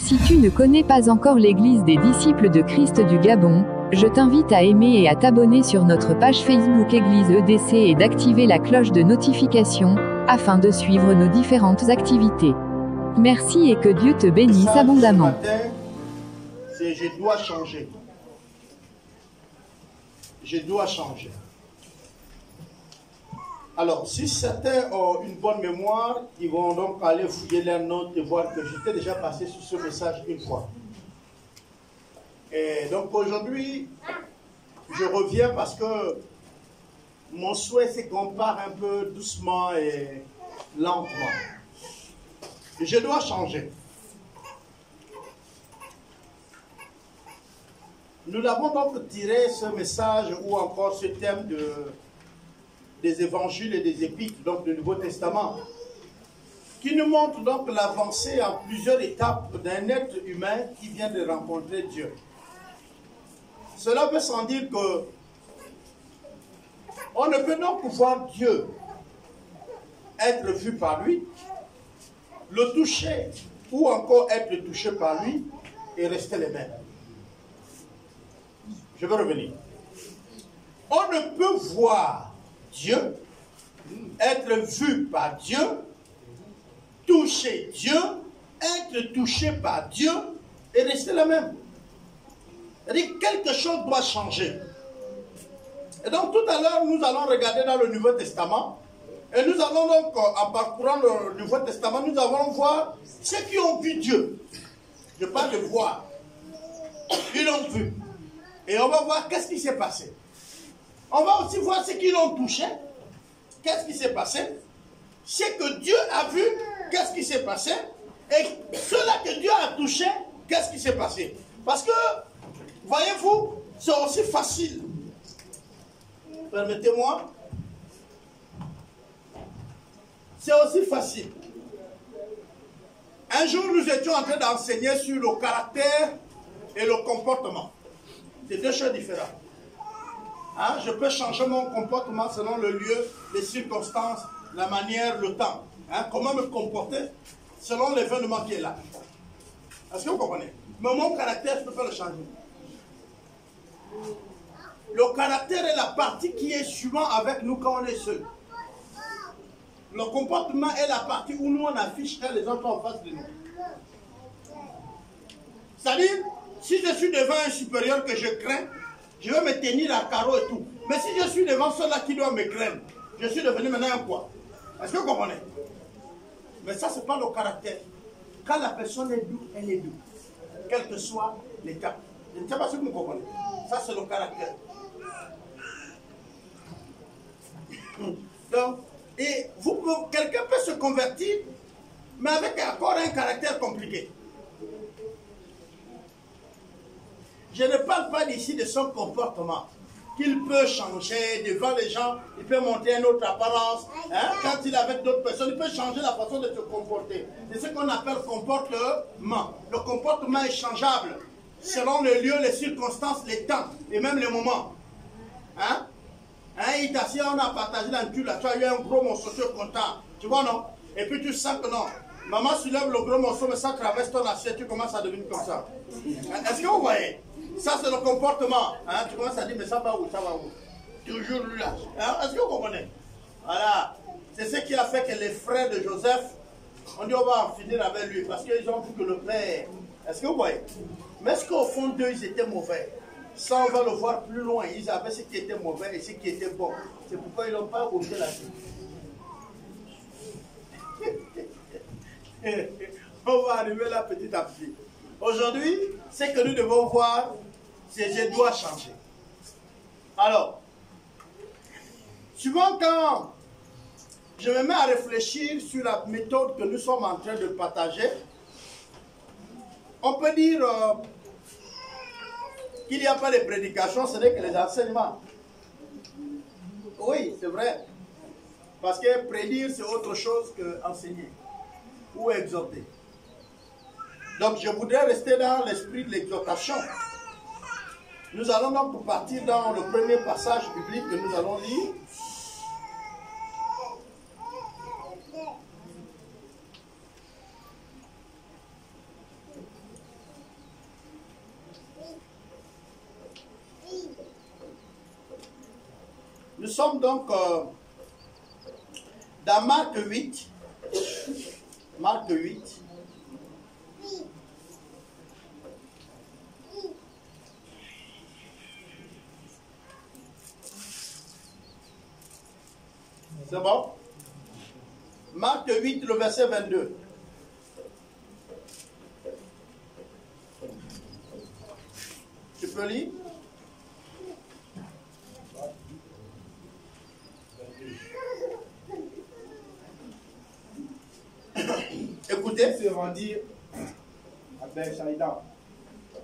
Si tu ne connais pas encore l'Église des disciples de Christ du Gabon, je t'invite à aimer et à t'abonner sur notre page Facebook Église EDC et d'activer la cloche de notification, afin de suivre nos différentes activités. Merci et que Dieu te bénisse abondamment. C'est je dois changer. Je dois changer. Alors, si certains ont une bonne mémoire, ils vont donc aller fouiller leurs notes et voir que j'étais déjà passé sur ce message une fois. Et donc aujourd'hui, je reviens parce que mon souhait c'est qu'on part un peu doucement et lentement. Je dois changer. Nous avons donc tiré ce message ou encore ce thème des évangiles et des épîtres, donc du Nouveau Testament, qui nous montre donc l'avancée en plusieurs étapes d'un être humain qui vient de rencontrer Dieu. Cela veut sans dire que on ne peut donc voir Dieu, être vu par lui, le toucher ou encore être touché par lui et rester les mêmes. Je vais revenir. On ne peut voir Dieu, être vu par Dieu, toucher Dieu, être touché par Dieu et rester le même. C'est-à-dire que quelque chose doit changer. Et donc tout à l'heure, nous allons regarder dans le Nouveau Testament. Et nous allons donc, en parcourant le Nouveau Testament, nous allons voir ceux qui ont vu Dieu. Je parle de voir. Ils l'ont vu. Et on va voir qu'est-ce qui s'est passé. On va aussi voir ceux qui l'ont touché. Qu'est-ce qui s'est passé? C'est que Dieu a vu. Qu'est-ce qui s'est passé? Et ceux-là que Dieu a touché, qu'est-ce qui s'est passé? Parce que, voyez-vous, c'est aussi facile. Permettez-moi. C'est aussi facile. Un jour, nous étions en train d'enseigner sur le caractère et le comportement. C'est deux choses différentes. Hein? Je peux changer mon comportement selon le lieu, les circonstances, la manière, le temps. Hein? Comment me comporter selon l'événement qui est là. Est-ce que vous comprenez? Mais mon caractère, je ne peux pas le changer. Le caractère est la partie qui est souvent avec nous quand on est seul. Le comportement est la partie où nous on affiche quand les autres sont en face de nous. C'est-à-dire, si je suis devant un supérieur que je crains, je vais me tenir à carreau et tout. Mais si je suis devant ceux-là qui doivent me craindre, je suis devenu maintenant un quoi? Est-ce que vous comprenez? Mais ça, ce n'est pas le caractère. Quand la personne est douce, elle est douce. Quel que soit l'état. Je ne sais pas si vous me comprenez. Ça, c'est le caractère. Donc, et quelqu'un peut se convertir, mais avec encore un caractère compliqué. Je ne parle pas d'ici de son comportement, qu'il peut changer devant les gens, il peut montrer une autre apparence. Hein? Quand il est avec d'autres personnes, il peut changer la façon de se comporter. C'est ce qu'on appelle comportement. Le comportement est changeable selon le lieu, les circonstances, les temps et même les moments. Hein? Hein, il t'assied, on a partagé dans le cul, là, tu as eu un gros morceau, tu es content. Tu vois, non? Et puis tu sens que non. Maman soulève le gros morceau, mais ça traverse ton assiette, tu commences à devenir comme ça. Est-ce que vous voyez? Ça, c'est le comportement. Hein? Tu commences à dire, mais ça va où? Ça va où? Toujours lui là. Hein? Est-ce que vous comprenez? Voilà. C'est ce qui a fait que les frères de Joseph, on dit, on va en finir avec lui, parce qu'ils ont vu que le père. Est-ce que vous voyez? Mais est-ce qu'au fond d'eux, ils étaient mauvais? Ça, on va le voir plus loin. Ils avaient ce qui était mauvais et ce qui était bon. C'est pourquoi ils n'ont pas ôté la vie. On va arriver là petit à petit. Aujourd'hui, ce que nous devons voir, c'est je dois changer. Alors, souvent quand je me mets à réfléchir sur la méthode que nous sommes en train de partager, on peut dire qu'il n'y a pas de prédication, ce n'est que les enseignements. Oui, c'est vrai. Parce que prédire, c'est autre chose qu'enseigner ou exhorter. Donc, je voudrais rester dans l'esprit de l'exhortation. Nous allons donc partir dans le premier passage biblique que nous allons lire. sommes donc dans Marc 8. Marc 8. C'est bon? Marc 8, le verset 22. Tu peux lire? Écoutez. Ils se rendirent à Bethsaïda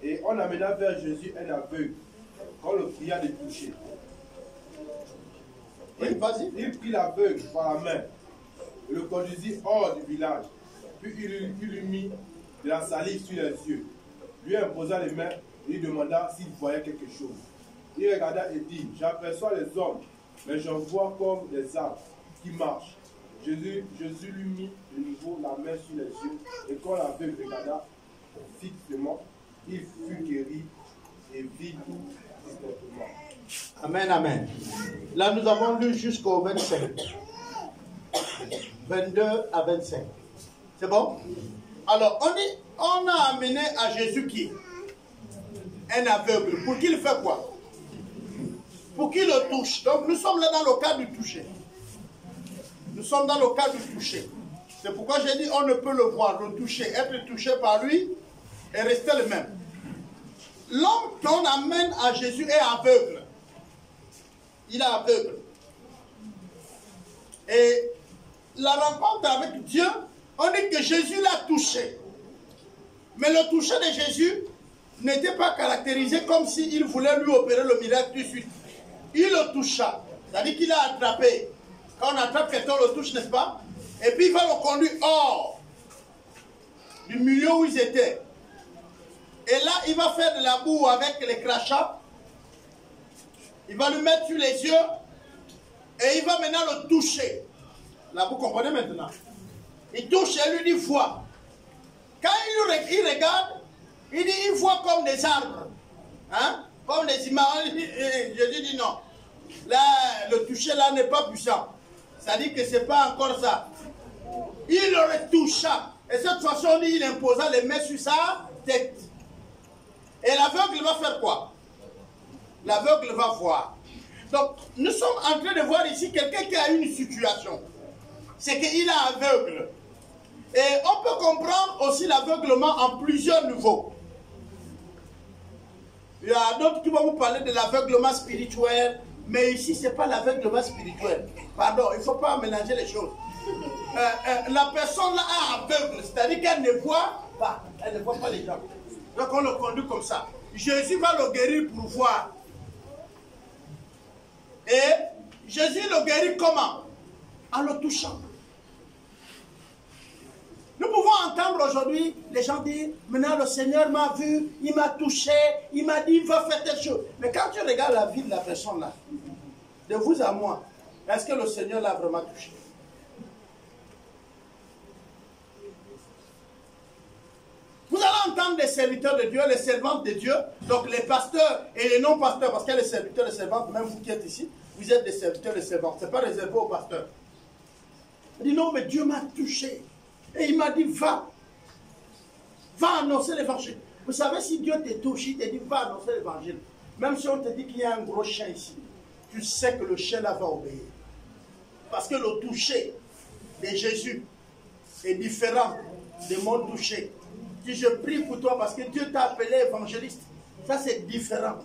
et on amena vers Jésus un aveugle qu'on le pria de toucher. Oui, vas-y. Il prit l'aveugle par la main et le conduisit hors du village. Puis il lui mit de la salive sur les yeux, lui imposa les mains et lui demanda s'il voyait quelque chose. Il regarda et dit, j'aperçois les hommes, mais j'en vois comme des arbres qui marchent. Jésus lui mit de nouveau la main sur les yeux, et quand l'aveugle regarda fixement, il fut guéri et vit tout distinctement. Amen, amen. Là, nous avons lu jusqu'au 25. 22 à 25. C'est bon? Alors, on a amené à Jésus qui? Un aveugle. Pour qu'il fait quoi? Pour qu'il le touche. Donc, nous sommes là dans le cas du toucher. Nous sommes dans le cas du toucher. C'est pourquoi j'ai dit on ne peut le voir, le toucher, être touché par lui et rester le même. L'homme qu'on amène à Jésus est aveugle. Il est aveugle. Et la rencontre avec Dieu, on dit que Jésus l'a touché. Mais le toucher de Jésus n'était pas caractérisé comme s'il voulait lui opérer le miracle tout de suite. Il le toucha. C'est-à-dire qu'il a attrapé. Quand on attrape quelqu'un, on le touche, n'est-ce pas? Et puis il va le conduire hors du milieu où ils étaient. Et là, il va faire de la boue avec les crachats. Il va lui mettre sur les yeux. Et il va maintenant le toucher. Là, vous comprenez maintenant? Il touche et lui dit, vois. Quand il regarde, il dit, il voit comme des arbres. Hein? Comme des images. Jésus dit non. Là, le toucher là n'est pas puissant. Ça dit que ce n'est pas encore ça. Il le toucha. Et cette fois-ci, il imposa les mains sur sa tête. Et l'aveugle va faire quoi? L'aveugle va voir. Donc, nous sommes en train de voir ici quelqu'un qui a une situation. C'est qu'il est aveugle. Et on peut comprendre aussi l'aveuglement en plusieurs niveaux. Il y a d'autres qui vont vous parler de l'aveuglement spirituel. Mais ici, ce n'est pas l'aveuglement spirituel. Pardon, il ne faut pas mélanger les choses. La personne là est aveugle, c'est-à-dire qu'elle ne voit pas. Elle ne voit pas les gens. Donc on le conduit comme ça. Jésus va le guérir pour voir. Et Jésus le guérit comment? En le touchant. Nous pouvons entendre aujourd'hui les gens dire, maintenant le Seigneur m'a vu, il m'a touché, il m'a dit, il va faire telle chose. Mais quand tu regardes la vie de la personne là, de vous à moi, est-ce que le Seigneur l'a vraiment touché? Vous allez entendre les serviteurs de Dieu, les servantes de Dieu, donc les pasteurs et les non-pasteurs, parce qu'il y a les serviteurs et les servantes, même vous qui êtes ici, vous êtes des serviteurs et des servantes, ce n'est pas réservé aux pasteurs. Il dit non, mais Dieu m'a touché. Et il m'a dit, va annoncer l'évangile. Vous savez, si Dieu te touche, il te dit, va annoncer l'évangile. Même si on te dit qu'il y a un gros chien ici, tu sais que le chien là va obéir. Parce que le toucher de Jésus est différent de mon toucher. Si je prie pour toi parce que Dieu t'a appelé évangéliste, ça c'est différent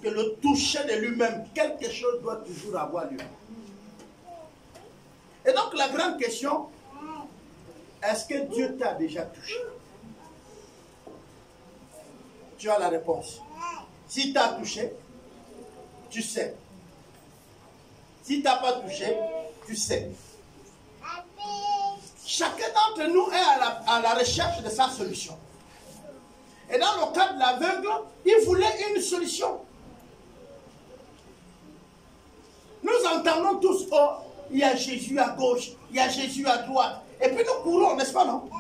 que le toucher de lui-même. Quelque chose doit toujours avoir lieu. Et donc la grande question, est-ce que Dieu t'a déjà touché? Tu as la réponse. Si tu as touché, tu sais. Si tu n'as pas touché, tu sais. Chacun d'entre nous est à la recherche de sa solution. Et dans le cas de l'aveugle, il voulait une solution. Nous entendons tous, oh, il y a Jésus à gauche, il y a Jésus à droite. Et puis nous courons, n'est-ce pas, non?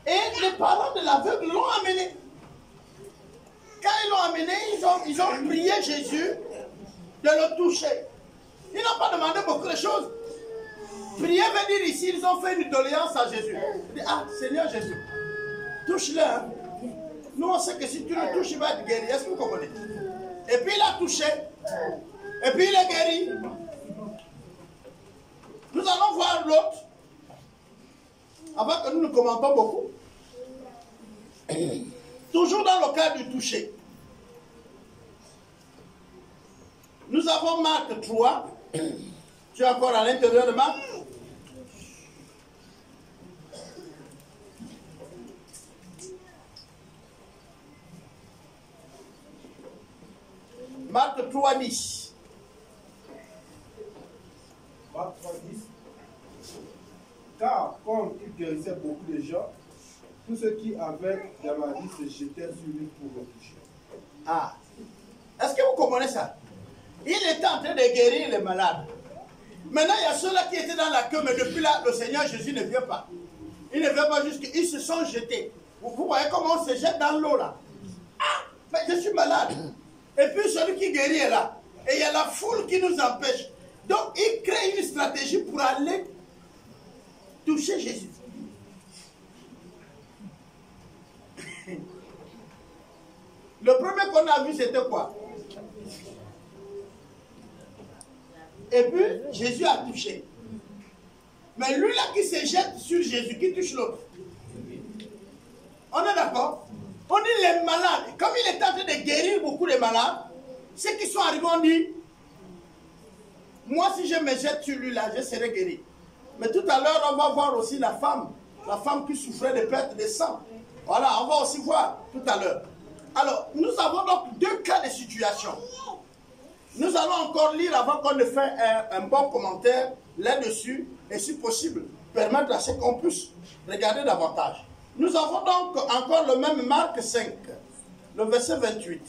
Et les parents de l'aveugle l'ont amené. Quand ils l'ont amené, ils ont prié Jésus de le toucher. Ils n'ont pas demandé beaucoup de choses. Prier veut dire ici, ils ont fait une doléance à Jésus. Ils disent, ah, Seigneur Jésus, touche-le. Hein. Nous, on sait que si tu le touches, il va être guéri. Est-ce que vous comprenez? Et puis, il a touché. Et puis, il est guéri. Nous allons voir l'autre. Avant que nous ne commentons beaucoup. Toujours dans le cas du toucher. Nous avons Marc 3. Tu es encore à l'intérieur de Marc? Marc 3, 10. Marc 3, 10. Car comme il guérissait beaucoup de gens, tous ceux qui avaient des maladies se jetaient sur lui pour le toucher. Ah. Est-ce que vous comprenez ça? Il était en train de guérir les malades. Maintenant, il y a ceux-là qui étaient dans la queue, mais depuis là, le Seigneur Jésus ne vient pas. Il ne vient pas jusqu'ils se sont jetés. Vous voyez comment on se jette dans l'eau là? Ah, mais je suis malade. Et puis celui qui guérit est là. Et il y a la foule qui nous empêche. Donc, il crée une stratégie pour aller toucher Jésus. Le premier qu'on a vu, c'était quoi? Et puis, Jésus a touché. Mais lui là qui se jette sur Jésus, qui touche l'autre. On est d'accord? On dit les malades. Comme il est en train de guérir beaucoup de malades, ceux qui sont arrivés ont dit, moi si je me jette sur lui là, je serai guéri. Mais tout à l'heure, on va voir aussi la femme qui souffrait de perte de sang. Voilà, on va aussi voir tout à l'heure. Alors, nous avons donc deux cas de situation. Nous allons encore lire avant qu'on ne fasse un bon commentaire là-dessus, et si possible, permettre à ce qu'on puisse regarder davantage. Nous avons donc encore le même Marc 5, le verset 28.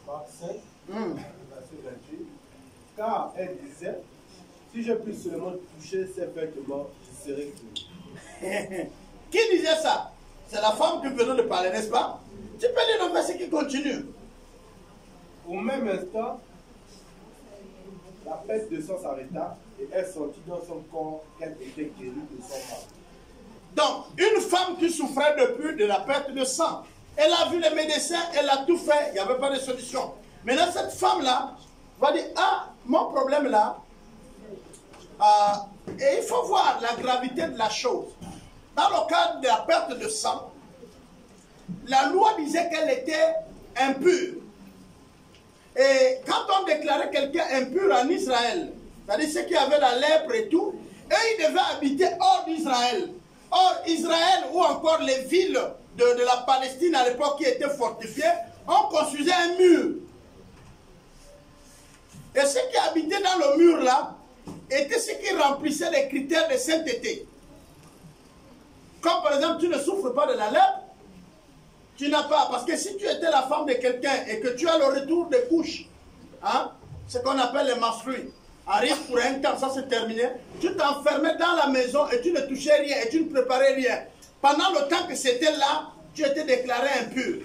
Marc 5, verset 28. Car elle disait, si je puis seulement toucher ses vêtements, je serai guéri. Qui disait ça? C'est la femme que nous venons de parler, n'est-ce pas? Tu peux lire le verset qui continue. Au même instant, la perte de sang s'arrêta et elle sentit dans son corps qu'elle était guérie de son mal. Donc, une femme qui souffrait depuis de la perte de sang, elle a vu les médecins, elle a tout fait, il n'y avait pas de solution. Maintenant, cette femme-là va dire, ah, mon problème là, et il faut voir la gravité de la chose. Dans le cadre de la perte de sang, la loi disait qu'elle était impure. Et quand on déclarait quelqu'un impur en Israël, c'est-à-dire ceux qui avaient la lèpre et tout, eux, ils devaient habiter hors d'Israël. Or, Israël ou encore les villes de la Palestine à l'époque qui étaient fortifiées, on construisait un mur. Et ceux qui habitaient dans le mur là, étaient ceux qui remplissaient les critères de sainteté. Comme par exemple, tu ne souffres pas de la lèpre, tu n'as pas, parce que si tu étais la femme de quelqu'un et que tu as le retour des couches, hein, ce qu'on appelle les menstrues, arrive pour un temps, ça c'est terminé, tu t'enfermais dans la maison et tu ne touchais rien et tu ne préparais rien. Pendant le temps que c'était là, tu étais déclaré impur.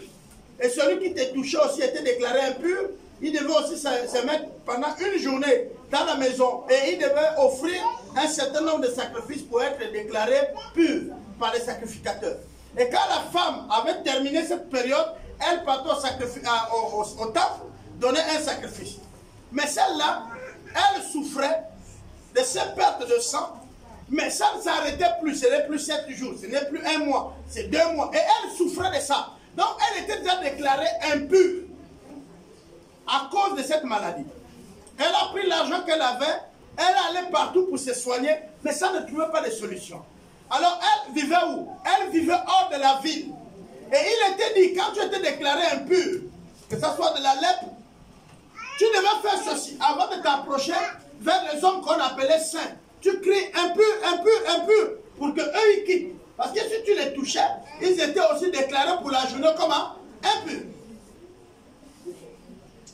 Et celui qui te touchait aussi était déclaré impur, il devait aussi se mettre pendant une journée dans la maison et il devait offrir un certain nombre de sacrifices pour être déclaré pur par les sacrificateurs. Et quand la femme avait terminé cette période, elle partait au temple, donnait un sacrifice. Mais celle-là, elle souffrait de ces pertes de sang, mais ça ne s'arrêtait plus, ce n'est plus 7 jours, ce n'est plus 1 mois, c'est 2 mois. Et elle souffrait de ça. Donc elle était déjà déclarée impure à cause de cette maladie. Elle a pris l'argent qu'elle avait, elle allait partout pour se soigner, mais ça ne trouvait pas de solution. Alors elle vivait où? Elle vivait hors de la ville. Et il était dit, quand tu étais déclaré impur, que ce soit de la lèpre, tu devais faire ceci avant de t'approcher vers les hommes qu'on appelait saints. Tu cries impur, impur, impur, pour qu'eux ils quittent. Parce que si tu les touchais, ils étaient aussi déclarés pour la journée comment? Impurs.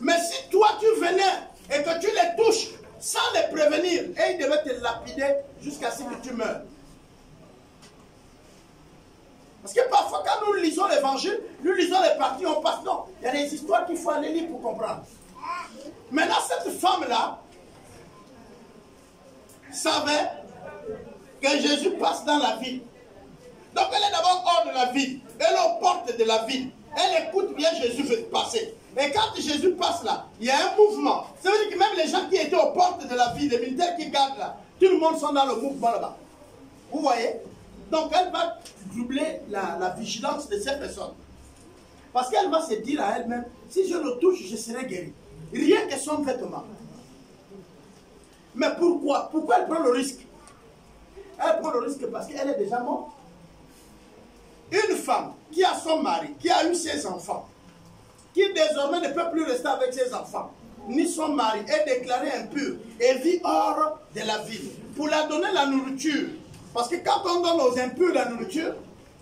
Mais si toi tu venais et que tu les touches sans les prévenir, et ils devaient te lapider jusqu'à ce que tu meurs. Parce que parfois, quand quand nous lisons l'évangile, nous lisons les parties, on passe. Non, il y a des histoires qu'il faut aller lire pour comprendre. Maintenant, cette femme-là savait que Jésus passe dans la ville. Donc elle est d'abord hors de la ville. Elle est aux portes de la ville. Elle écoute bien Jésus passer. Et quand Jésus passe là, il y a un mouvement. Ça veut dire que même les gens qui étaient aux portes de la ville, les militaires qui gardent là, tout le monde sont dans le mouvement là-bas. Vous voyez? Donc elle va doubler la vigilance de ces personnes. Parce qu'elle va se dire à elle-même, si je le touche, je serai guéri. Rien que son vêtement. Mais pourquoi? Pourquoi elle prend le risque? Elle prend le risque parce qu'elle est déjà morte. Une femme qui a son mari, qui a eu ses enfants, qui désormais ne peut plus rester avec ses enfants, ni son mari, est déclarée impure et vit hors de la ville. Pour la donner la nourriture. Parce que quand on donne aux impurs la nourriture,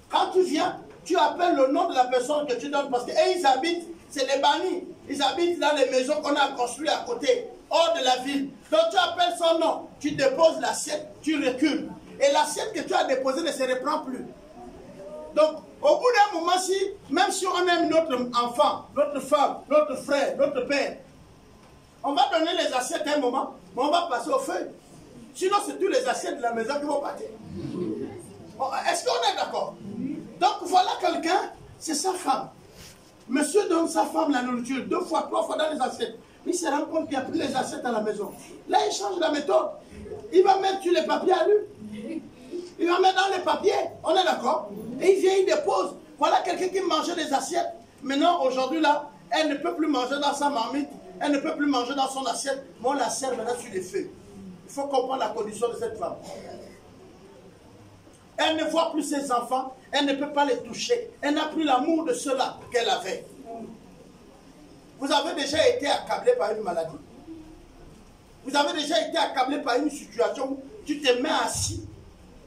quand tu viens, tu appelles le nom de la personne que tu donnes. Parce qu'ils habitent, c'est les bannis. Ils habitent dans les maisons qu'on a construites à côté, hors de la ville. Donc tu appelles son nom, tu déposes l'assiette, tu recules. Et l'assiette que tu as déposée ne se reprend plus. Donc, au bout d'un moment, même si on aime notre enfant, notre femme, notre frère, notre père, on va donner les assiettes à un moment, mais on va passer au feu. Sinon, c'est tous les assiettes de la maison qui vont partir. Est-ce qu'on est d'accord? Donc, voilà quelqu'un, c'est sa femme. Monsieur donne sa femme la nourriture 2 fois, 3 fois dans les assiettes. Il se rend compte qu'il n'y a plus les assiettes à la maison. Là, il change la méthode. Il va mettre sur les papiers à lui. Il va mettre dans les papiers. On est d'accord? Et il vient, il dépose. Voilà quelqu'un qui mangeait des assiettes. Maintenant, aujourd'hui, là, elle ne peut plus manger dans sa marmite. Elle ne peut plus manger dans son assiette. Mais on la sert maintenant sur les feux. Il faut comprendre la condition de cette femme. Elle ne voit plus ses enfants. Elle ne peut pas les toucher. Elle n'a plus l'amour de ceux-là qu'elle avait. Vous avez déjà été accablé par une maladie. Vous avez déjà été accablé par une situation où tu te mets assis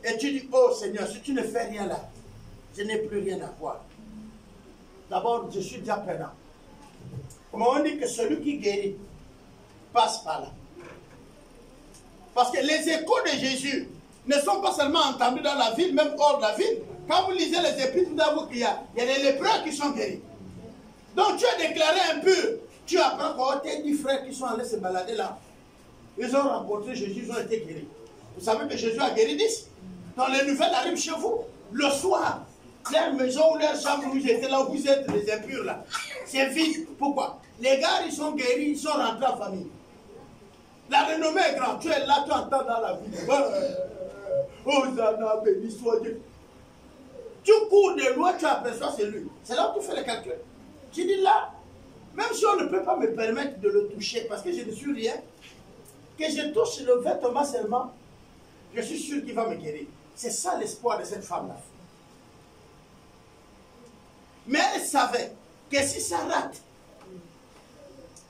et tu dis, oh Seigneur, si tu ne fais rien là, je n'ai plus rien à voir. D'abord, je suis déjà perdant. Comment on dit que celui qui guérit passe par là. Parce que les échos de Jésus ne sont pas seulement entendus dans la ville, même hors de la ville. Quand vous lisez les épîtres, vous avouez qu'il y a des lépreux qui sont guéris. Donc tu es déclaré impur. Tu apprends qu'on tes 10 frères qui sont allés se balader là. Ils ont rencontré Jésus, ils ont été guéris. Vous savez que Jésus a guéri 10. Dans les nouvelles arrivent chez vous. Le soir, leur maison ou leur chambre où ils étaient là, où vous êtes les impurs là, c'est vide. Pourquoi? Les gars, ils sont guéris, ils sont rentrés en famille. La renommée est grande. Tu es là, tu entends dans la ville. Hosanna, béni soit Dieu. Tu cours de loin, tu aperçois c'est lui. C'est là où tu fais le calcul. Tu dis là, même si on ne peut pas me permettre de le toucher, parce que je ne suis rien, que je touche le vêtement seulement, je suis sûr qu'il va me guérir. C'est ça l'espoir de cette femme-là. Mais elle savait que si ça rate,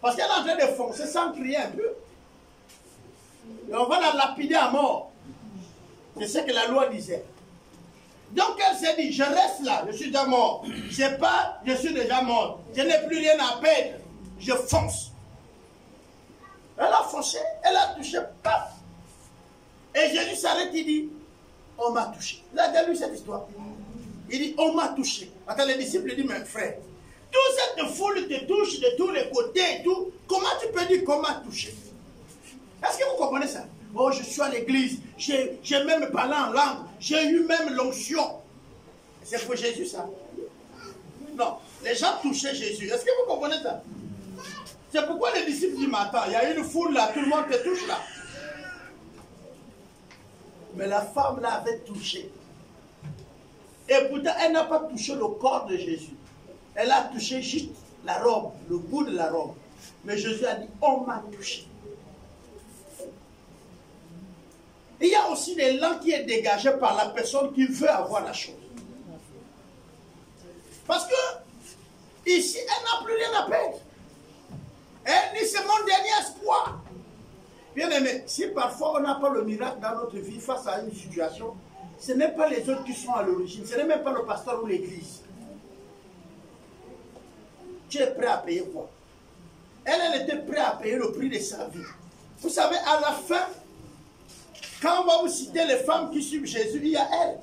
parce qu'elle est en train de foncer sans crier un peu, et on va la lapider à mort. C'est ce que la loi disait. Donc elle s'est dit, je reste là, je suis déjà mort. Je pars, je suis déjà mort. Je n'ai plus rien à perdre. Je fonce. Elle a foncé, elle a touché, paf. Et Jésus s'arrête, il dit, on m'a touché. Il a déjà lu cette histoire. Il dit, on m'a touché. Attends, les disciples disent, mais frère, toute cette foule te touche de tous les côtés et tout. Comment tu peux dire qu'on m'a touché? Est-ce que vous comprenez ça? Oh, je suis à l'église, j'ai même parlé en langue, j'ai eu même l'onction. C'est pour Jésus ça? Non, les gens touchaient Jésus. Est-ce que vous comprenez ça? C'est pourquoi les disciples disent, mais attends, il y a une foule là, tout le monde te touche là. Mais la femme là avait touché. Et pourtant, elle n'a pas touché le corps de Jésus. Elle a touché juste la robe, le bout de la robe. Mais Jésus a dit, on m'a touché. Il y a aussi l'élan qui est dégagé par la personne qui veut avoir la chose. Parce que, ici, elle n'a plus rien à perdre. Elle dit, c'est mon dernier espoir. Bien aimé, si parfois on n'a pas le miracle dans notre vie face à une situation, ce n'est pas les autres qui sont à l'origine, ce n'est même pas le pasteur ou l'église. Tu es prêt à payer quoi? Elle était prête à payer le prix de sa vie. Vous savez, à la fin, quand on va vous citer les femmes qui suivent Jésus, il y a elle.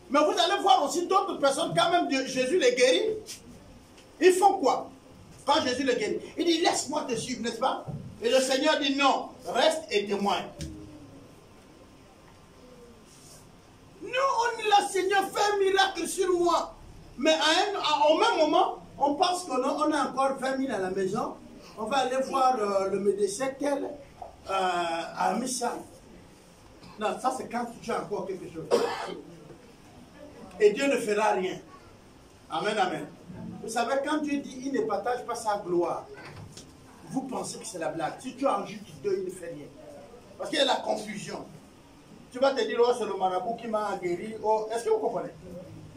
Mais vous allez voir aussi d'autres personnes, quand même Jésus les guérit. Ils font quoi? Quand Jésus les guérit, il dit laisse-moi te suivre, n'est-ce pas? Et le Seigneur dit non, reste et témoigne. Nous, on dit là, Seigneur, fais un miracle sur moi. Mais au même moment, on pense qu'on a encore 20 000 à la maison. On va aller voir le médecin qu'elle a mis ça. Non, ça c'est quand tu as encore quelque chose. Et Dieu ne fera rien. Amen, amen. Vous savez, quand Dieu dit, il ne partage pas sa gloire, vous pensez que c'est la blague. Si tu ajoutes Dieu, il ne fait rien. Parce qu'il y a la confusion. Tu vas te dire, oh, c'est le marabout qui m'a guéri. Oh, est-ce que vous comprenez?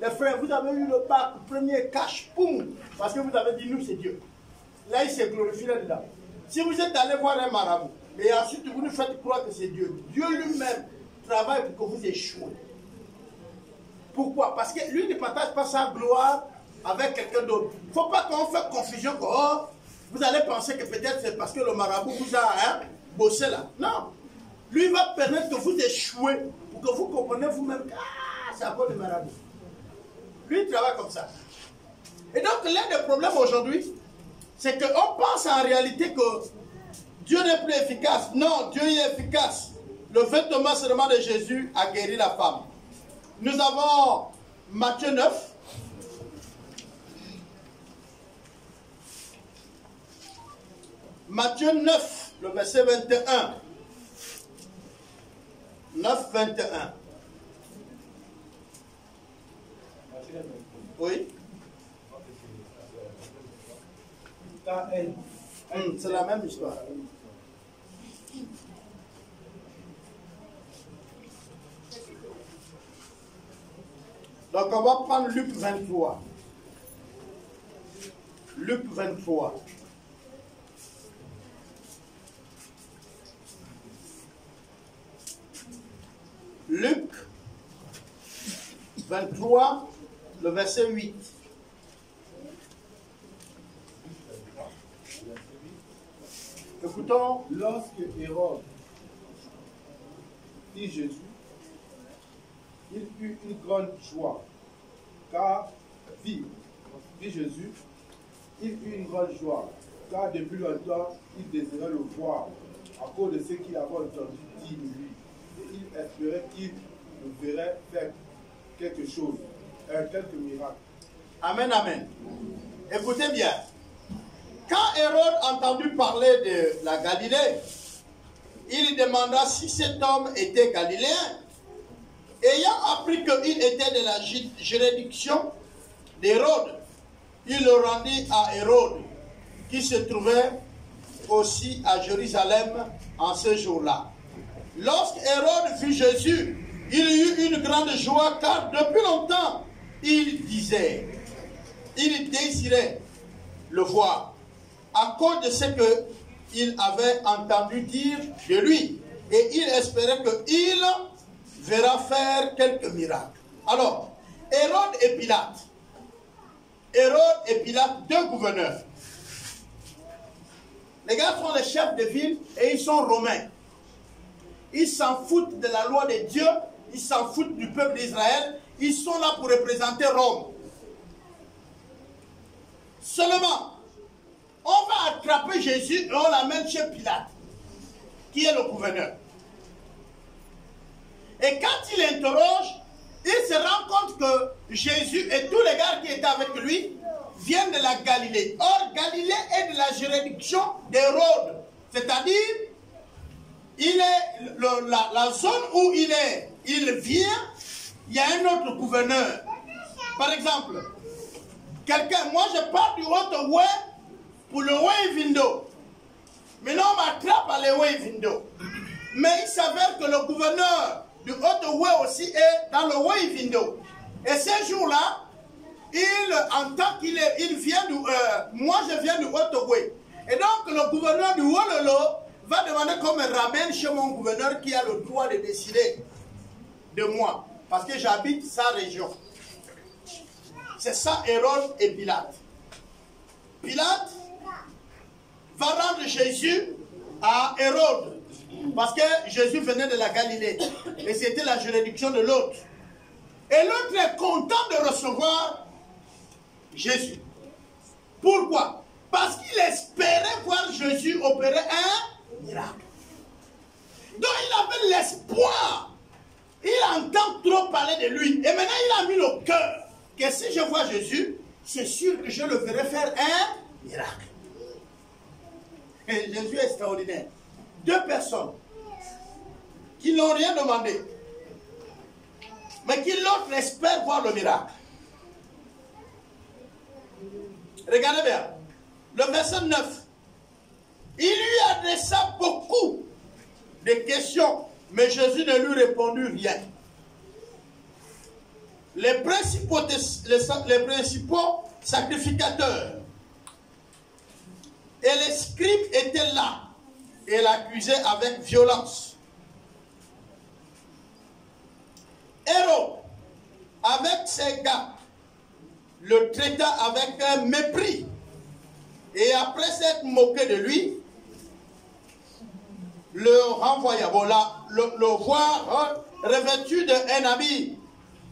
Les frères, vous avez eu le bac, premier cash, poum, parce que vous avez dit, nous, c'est Dieu. Là, il s'est glorifié là-dedans. Si vous êtes allé voir un marabout, et ensuite vous nous faites croire que c'est Dieu, Dieu lui-même travaille pour que vous échouez. Pourquoi? Parce que lui ne partage pas sa gloire avec quelqu'un d'autre. Il ne faut pas qu'on fasse confusion, que oh, vous allez penser que peut-être c'est parce que le marabout vous a bossé là. Non. Lui va permettre que vous échouez pour que vous compreniez vous-même que c'est à cause du marabout. Lui, il travaille comme ça. Et donc, l'un des problèmes aujourd'hui, c'est qu'on pense en réalité que Dieu n'est plus efficace. Non, Dieu est efficace. Le vêtement seulement de Jésus a guéri la femme. Nous avons Matthieu 9. Matthieu 9, le verset 21. 9, 21. Oui. C'est la même histoire. Donc on va prendre Luc 23. Luc 23. Luc 23, le verset 8. Écoutons. Lorsque Hérode vit Jésus, il eut une grande joie, car Jésus, il eut une grande joie, car depuis longtemps, il désirait le voir, à cause de ce qu'il avait entendu dire de lui. Et il espérait qu'il le verrait faire quelque chose, quelque miracle. Amen, amen. Écoutez bien. Quand Hérode a entendu parler de la Galilée, il demanda si cet homme était galiléen. Ayant appris qu'il était de la juridiction d'Hérode, il le rendit à Hérode, qui se trouvait aussi à Jérusalem en ce jour-là. Lorsque Hérode vit Jésus, il eut une grande joie, car depuis longtemps, il désirait le voir, à cause de ce qu'il avait entendu dire de lui. Et il espérait qu'il verra faire quelques miracles. Alors, Hérode et Pilate, deux gouverneurs. Les gars sont les chefs de ville et ils sont romains. Ils s'en foutent de la loi de Dieu, ils s'en foutent du peuple d'Israël, ils sont là pour représenter Rome. Seulement, on va attraper Jésus et on l'amène chez Pilate, qui est le gouverneur. Et quand il interroge, il se rend compte que Jésus et tous les gars qui étaient avec lui viennent de la Galilée. Or, Galilée est de la juridiction d'Hérode. C'est-à-dire, la zone où il vient, il y a un autre gouverneur. Par exemple, moi je pars du Haut-Ouai pour le Ouai-Vindo. Maintenant on m'attrape à l'Ouai-Vindo. Mais il s'avère que le gouverneur du Haut-Ouai aussi est dans le Ouai-Vindo. Et ce jour-là, il entend qu'il vient moi je viens du Haut-Ouai. Et donc le gouverneur du Wololo va demander qu'on me ramène chez mon gouverneur qui a le droit de décider de moi. Parce que j'habite sa région. C'est ça Hérode et Pilate. Pilate va rendre Jésus à Hérode. Parce que Jésus venait de la Galilée. Et c'était la juridiction de l'autre. Et l'autre est content de recevoir Jésus. Pourquoi? Parce qu'il espérait voir Jésus opérer un miracle. Donc il avait l'espoir. Il entend trop parler de lui. Et maintenant il a mis le cœur que si je vois Jésus, c'est sûr que je le verrai faire un miracle. Et Jésus est extraordinaire. Deux personnes qui n'ont rien demandé, mais qui l'autre espère voir le miracle. Regardez bien, le verset 9. Il lui adressa beaucoup de questions, mais Jésus ne lui répondit rien. Les principaux sacrificateurs et les scribes étaient là et l'accusaient avec violence. Hérode, avec ses gars, le traita avec un mépris. Et après s'être moqué de lui, le renvoya. Voilà, le voir revêtu d'un habit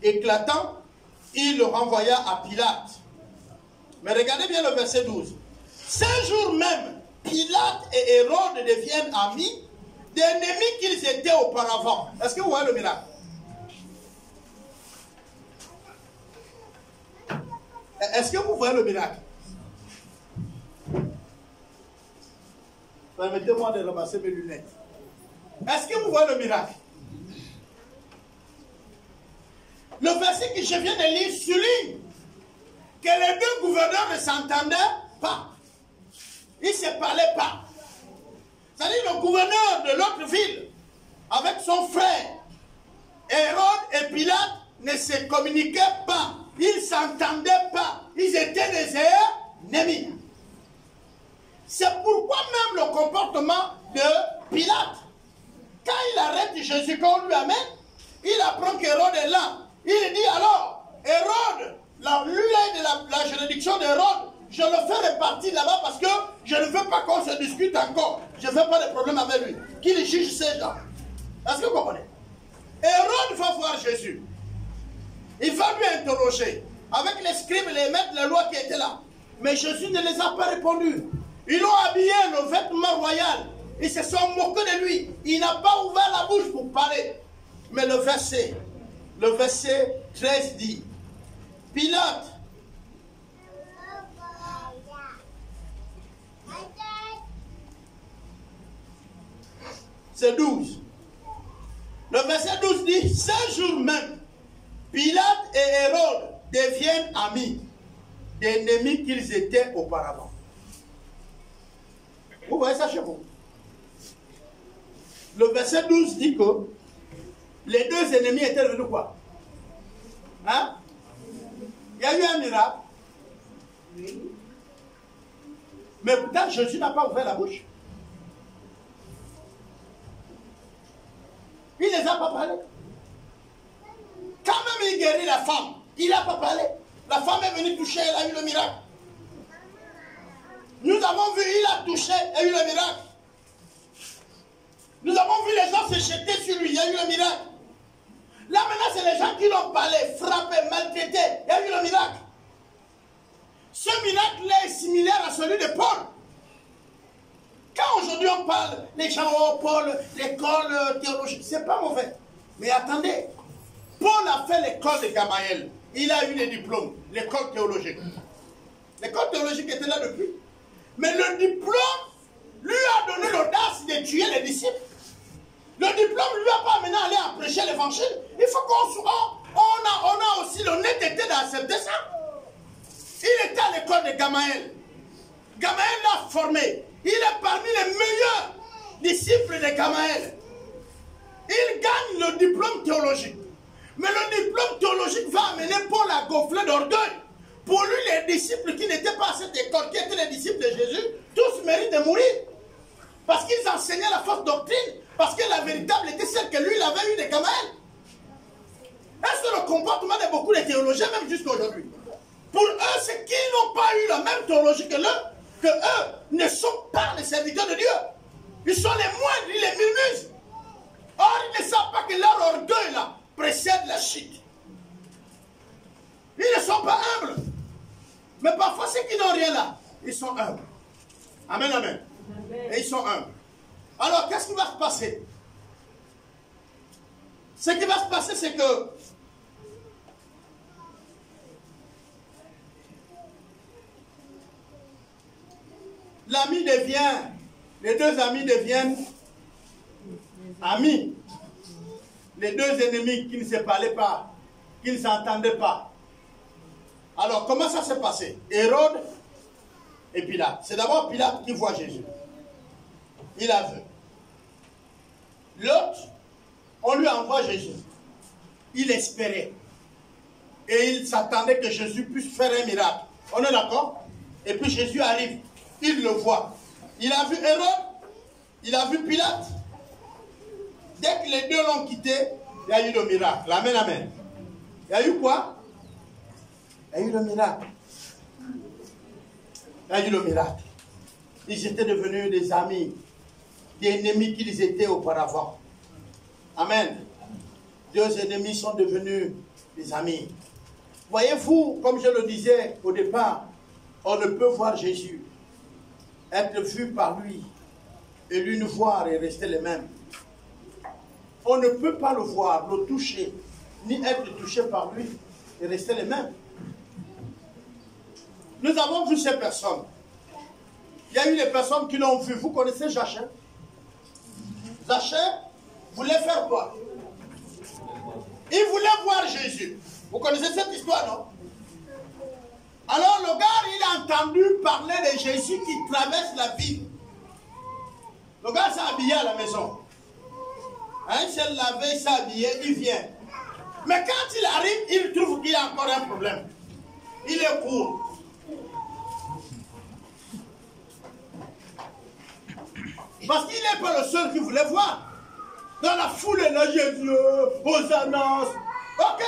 éclatant, il le renvoya à Pilate. Mais regardez bien le verset 12. Ce jour même, Pilate et Hérode deviennent amis d'ennemis qu'ils étaient auparavant. Est-ce que vous voyez le miracle? Est-ce que vous voyez le miracle? Permettez-moi de ramasser mes lunettes. Est-ce que vous voyez le miracle? Le verset que je viens de lire souligne que les deux gouverneurs ne s'entendaient pas. Ils ne se parlaient pas. C'est-à-dire le gouverneur de l'autre ville, avec son frère, Hérode et Pilate, ne se communiquaient pas. Ils ne s'entendaient pas. Ils étaient des ennemis. C'est pourquoi même le comportement de Pilate, quand il arrête Jésus, quand on lui amène, il apprend qu'Hérode est là. Il dit alors, Hérode, lui de la juridiction d'Hérode, je le fais repartir là-bas parce que je ne veux pas qu'on se discute encore. Je ne veux pas de problème avec lui. Qu'il juge ces gens. Est-ce que vous comprenez? Hérode va voir Jésus. Il va lui interroger avec les scribes et les maîtres de la loi qui étaient là. Mais Jésus ne les a pas répondu. Ils l'ont habillé le vêtement royal. Ils se sont moqués de lui. Il n'a pas ouvert la bouche pour parler. Mais le verset 13 dit, Pilate c'est 12. Le verset 12 dit, ce jour même, Pilate et Hérode deviennent amis d'ennemis qu'ils étaient auparavant. Vous voyez ça chez vous? Le verset 12 dit que les deux ennemis étaient devenus quoi? Hein? Il y a eu un miracle. Mais pourtant, Jésus n'a pas ouvert la bouche. Il ne les a pas parlé. Quand même il guérit la femme, il n'a pas parlé. La femme est venue toucher, elle a eu le miracle. Nous avons vu, il a touché, il a eu le miracle. Nous avons vu les gens se jeter sur lui, il y a eu le miracle. Là maintenant, c'est les gens qui l'ont parlé, frappé, maltraité, il y a eu le miracle. Ce miracle-là est similaire à celui de Paul. Quand aujourd'hui on parle, les gens, oh Paul, l'école théologique, c'est pas mauvais. Mais attendez, Paul a fait l'école de Gamaliel. Il a eu les diplômes, l'école théologique. L'école théologique était là depuis. Mais le diplôme lui a donné l'audace de tuer les disciples. Le diplôme ne lui a pas amené à aller à prêcher l'évangile. Il faut qu'on a aussi l'honnêteté d'accepter ça. Il était à l'école de Gamaliel. Gamaliel l'a formé. Il est parmi les meilleurs disciples de Gamaliel. Il gagne le diplôme théologique. Mais le diplôme théologique va amener Paul à gonfler d'orgueil. Pour lui, les disciples qui n'étaient pas à cette école, qui étaient les disciples de Jésus, tous méritent de mourir. Parce qu'ils enseignaient la fausse doctrine. Parce que la véritable était celle que lui, il avait eue de Gamaliel. Est-ce que le comportement de beaucoup de théologiens, même jusqu'à aujourd'hui, pour eux, c'est qu'ils n'ont pas eu la même théologie que eux ne sont pas les serviteurs de Dieu. Ils sont les moindres, ils les murmusent. Or, ils ne savent pas que leur orgueil là précède la chute. Mais parfois, ceux qui n'ont rien là, ils sont humbles. Amen, amen. Et ils sont humbles. Alors, qu'est-ce qui va se passer? Ce qui va se passer, c'est que l'ami devient, les deux amis deviennent amis. Les deux ennemis qui ne se parlaient pas, qui ne s'entendaient pas. Alors, comment ça s'est passé? Hérode et Pilate. C'est d'abord Pilate qui voit Jésus. Il a vu. L'autre, on lui envoie Jésus. Il espérait. Et il s'attendait que Jésus puisse faire un miracle. On est d'accord? Et puis Jésus arrive. Il le voit. Il a vu Hérode. Il a vu Pilate. Dès que les deux l'ont quitté, il y a eu le miracle. Amen, amen. Il y a eu quoi? Il y a eu le miracle. Il y a eu le miracle. Ils étaient devenus des amis, des ennemis qu'ils étaient auparavant. Amen. Deux ennemis sont devenus des amis. Voyez-vous, comme je le disais au départ, on ne peut voir Jésus, être vu par lui, et lui nous voir et rester les mêmes. On ne peut pas le voir, le toucher, ni être touché par lui et rester les mêmes. Nous avons vu ces personnes. Il y a eu des personnes qui l'ont vu. Vous connaissez Zachée? Zachée voulait faire quoi? Il voulait voir Jésus. Vous connaissez cette histoire, non? Alors le gars, il a entendu parler de Jésus qui traverse la ville. Le gars s'est habillé à la maison. Il s'est lavé, il s'est habillé, il vient. Mais quand il arrive, il trouve qu'il y a encore un problème. Il est court. Parce qu'il n'est pas le seul qui voulait voir. Dans la foule, là, Jésus, aux annonces. Ok.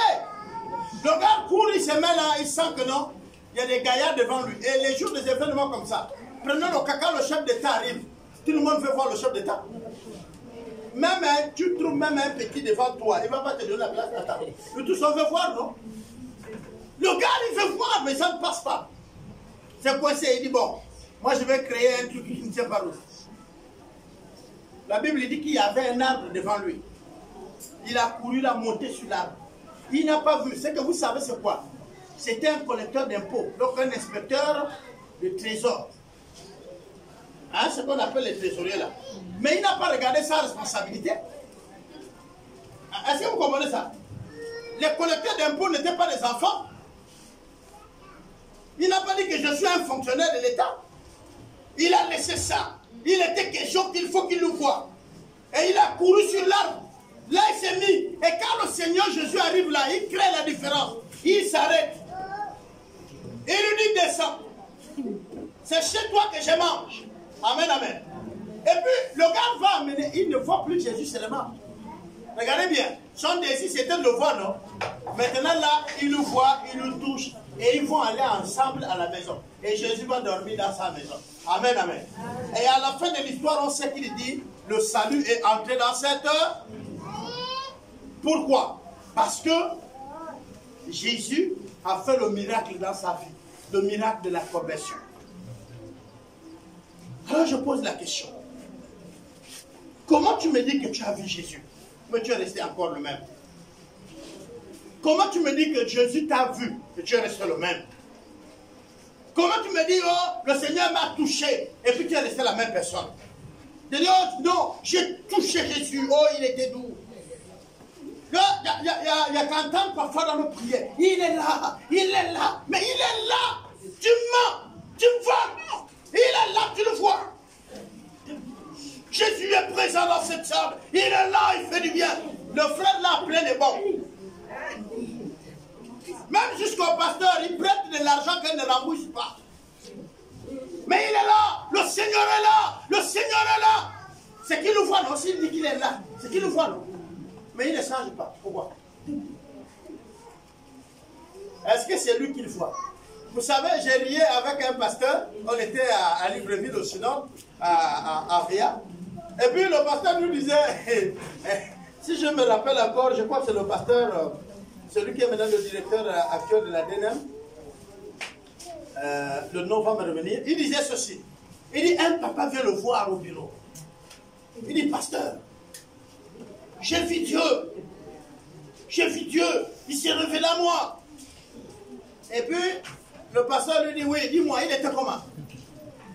Le gars court, il se met là, il sent que non. Il y a des gaillards devant lui. Et les jours des événements comme ça, prenons le caca, le chef d'État arrive. Tout le monde veut voir le chef d'État. Même, tu trouves même un petit devant toi, il ne va pas te donner la place. Attends. Nous tous, on veut voir, non? Le gars, il veut voir, mais ça ne passe pas. C'est coincé, il dit, bon, moi je vais créer un truc qui ne tient pas où. La Bible dit qu'il y avait un arbre devant lui. Il a couru, il a monté sur l'arbre. Il n'a pas vu. Ce que vous savez, c'est quoi? C'était un collecteur d'impôts, donc un inspecteur de trésor. Hein, c'est ce qu'on appelle les trésoriers là. Mais il n'a pas regardé sa responsabilité. Est-ce que vous comprenez ça? Les collecteurs d'impôts n'étaient pas des enfants. Il n'a pas dit que je suis un fonctionnaire de l'État. Il a laissé ça. Il était question qu'il faut qu'il le voie. Et il a couru sur l'arbre. Là, il s'est mis. Et quand le Seigneur Jésus arrive là, il crée la différence. Il s'arrête. Il lui dit, descends. C'est chez toi que je mange. Amen, amen. Et puis, le gars va amener. Il ne voit plus Jésus seulement. Regardez bien. Son désir, c'était de le voir, non? Maintenant, là, il le voit, il le touche. Et ils vont aller ensemble à la maison. Et Jésus va dormir dans sa maison. Amen, amen. Et à la fin de l'histoire, on sait qu'il dit, le salut est entré dans cette heure. Pourquoi? Parce que Jésus a fait le miracle dans sa vie. Le miracle de la conversion. Alors je pose la question. Comment tu me dis que tu as vu Jésus, mais tu es resté encore le même? Comment tu me dis que Jésus t'a vu et tu es resté le même? Comment tu me dis, oh, le Seigneur m'a touché et puis tu es resté la même personne? Tu dis, oh non, j'ai touché Jésus, oh il était doux. Il y a qu'entendre parfois dans nos prières, il est là, mais il est là, tu mens, tu vois, il est là, tu le vois. Jésus est présent dans cette salle, il est là, il fait du bien. Le frère l'a appelé les bons. Même jusqu'au pasteur, il prête de l'argent qu'elle ne rembourse pas. Mais il est là, le Seigneur est là, le Seigneur est là. C'est qu'il nous voit, non? S'il dit qu'il est là, c'est qu'il nous voit, non? Mais il ne change pas. Pourquoi? Est-ce que c'est lui qu'il voit? Vous savez, j'ai rié avec un pasteur, on était à Libreville au Sud-Nord, à Via. Et puis le pasteur nous disait, si je me rappelle encore, je crois que c'est le pasteur, celui qui est maintenant le directeur actuel de la DNM, le nom va me revenir, il disait ceci. Il dit, un papa vient le voir au bureau. Il dit, pasteur, j'ai vu Dieu. J'ai vu Dieu. Il s'est révélé à moi. Et puis, le pasteur lui dit, oui, dis-moi, il était comment?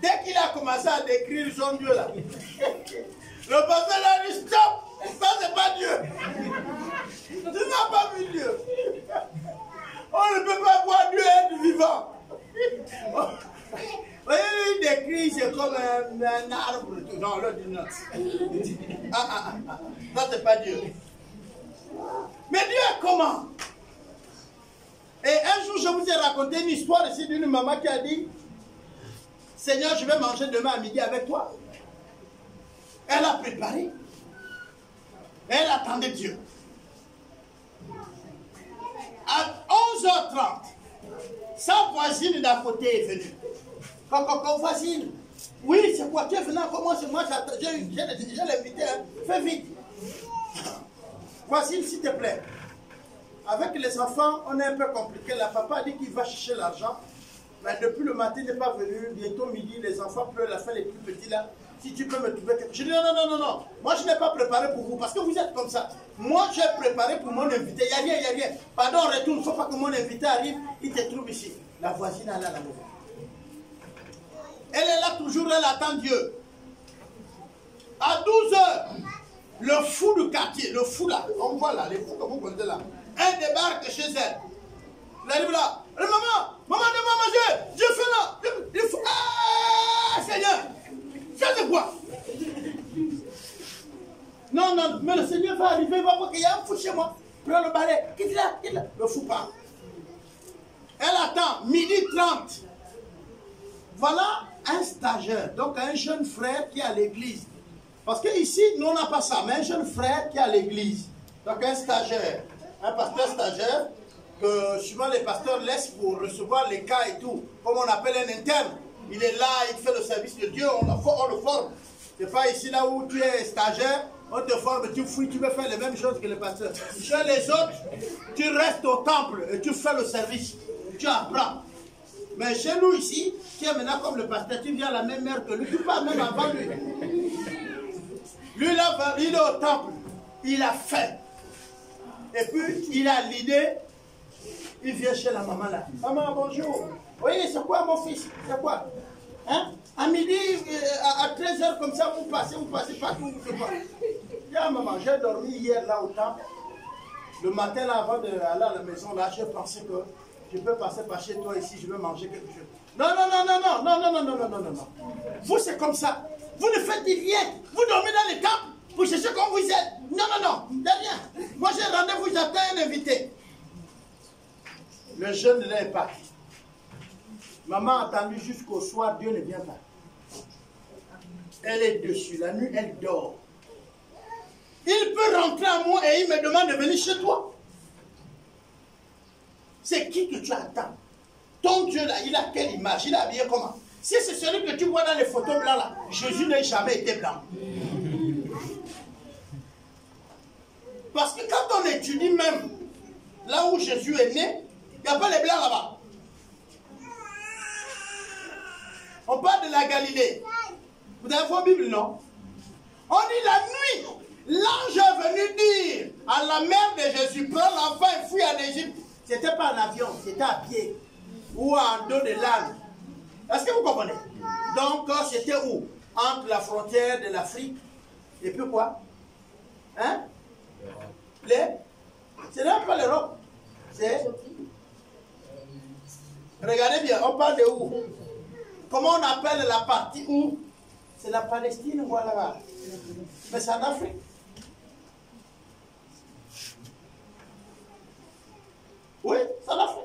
Dès qu'il a commencé à décrire son Dieu là, le pasteur a dit, stop, ça c'est pas Dieu. Tu n'as pas vu Dieu. On ne peut pas voir Dieu être vivant. Vous voyez, il décrit, c'est comme un arbre. Non, là, dit non. Ça, c'est pas Dieu. Mais Dieu est comment? Et un jour, je vous ai raconté une histoire ici d'une maman qui a dit, Seigneur, je vais manger demain à midi avec toi. Elle a préparé. Elle attendait Dieu. À 11h30, sa voisine d'à côté est venue. Quand voisine, oui, c'est quoi? Tu es venu à commencer? Moi, j'ai l'invité. Hein. Fais vite. Voisine, s'il te plaît. Avec les enfants, on est un peu compliqué. La papa a dit qu'il va chercher l'argent. Mais depuis le matin, il n'est pas venu. Bientôt midi, les enfants pleurent. La fin, les plus petits là. Si tu peux me trouver quelque chose. Je dis non. Moi, je n'ai pas préparé pour vous parce que vous êtes comme ça. Moi, j'ai préparé pour mon invité. Il n'y a rien. Pardon, retourne. Il ne faut pas que mon invité arrive. Il te trouve ici. La voisine, elle a la maison. Elle est là toujours, elle attend Dieu. À 12h, le fou du quartier, le fou là, on voit là, les fous que vous connaissez là, elle débarque chez elle. Elle arrive là. Maman, donne-moi manger. Dieu fait là. Il faut... Ah, Seigneur. Ça c'est quoi? Non, mais le Seigneur va arriver, il va voir qu'il y a un fou chez moi. Prends le balai, quitte là. Le fou part. Elle attend, 12h30. Voilà un stagiaire, donc un jeune frère qui est à l'église. Parce qu'ici, nous on n'a pas ça, mais un jeune frère qui est à l'église. Donc un stagiaire, un pasteur stagiaire, que souvent les pasteurs laissent pour recevoir les cas et tout, comme on appelle un interne. Il est là, il fait le service de Dieu, on le forme. C'est pas ici là où tu es stagiaire, on te forme, tu fouilles, tu veux faire les mêmes choses que le pasteur. Chez les autres, tu restes au temple et tu fais le service, tu apprends. Mais chez nous ici, tu es maintenant comme le pasteur, tu viens à la même heure que lui, tu pars même avant lui. Lui là, il est au temple, il a faim. Et puis, il a l'idée, il vient chez la maman là. Maman, bonjour. Oui, c'est quoi mon fils? C'est quoi? Hein? À midi, à 13h comme ça, vous passez partout. Tiens, maman, j'ai dormi hier là au temple. Le matin là, avant d'aller à la maison là, j'ai pensé que je peux passer par chez toi ici, je vais manger quelque chose. Non. Vous, c'est comme ça. Vous ne faites rien. Vous dormez dans les temples. Vous cherchez comme vous êtes. Non, de rien. Moi, j'ai rendez-vous, j'attends un invité. Le jeune ne l'est pas. Maman a attendu jusqu'au soir, Dieu ne vient pas. Elle est dessus. La nuit, elle dort. Il peut rentrer à moi et il me demande de venir chez toi. C'est qui que tu attends? Ton Dieu là, il a quelle image? Il est habillé comment? Si c'est celui que tu vois dans les photos blancs là, Jésus n'a jamais été blanc. Parce que quand on étudie même là où Jésus est né, il n'y a pas les blancs là-bas. On parle de la Galilée. Vous avez vos Bibles, non? On dit la nuit, l'ange est venu dire à la mère de Jésus, prends l'enfant et fuis en Égypte. C'était pas en avion, c'était à pied ou en dos de l'âne. Est-ce que vous comprenez? Donc, c'était où? Entre la frontière de l'Afrique et puis quoi? Hein? C'est même pas l'Europe. C'est... Regardez bien, on parle de où? Comment on appelle la partie où? C'est la Palestine ou là-bas? Mais c'est en Afrique. Oui, c'est en Afrique.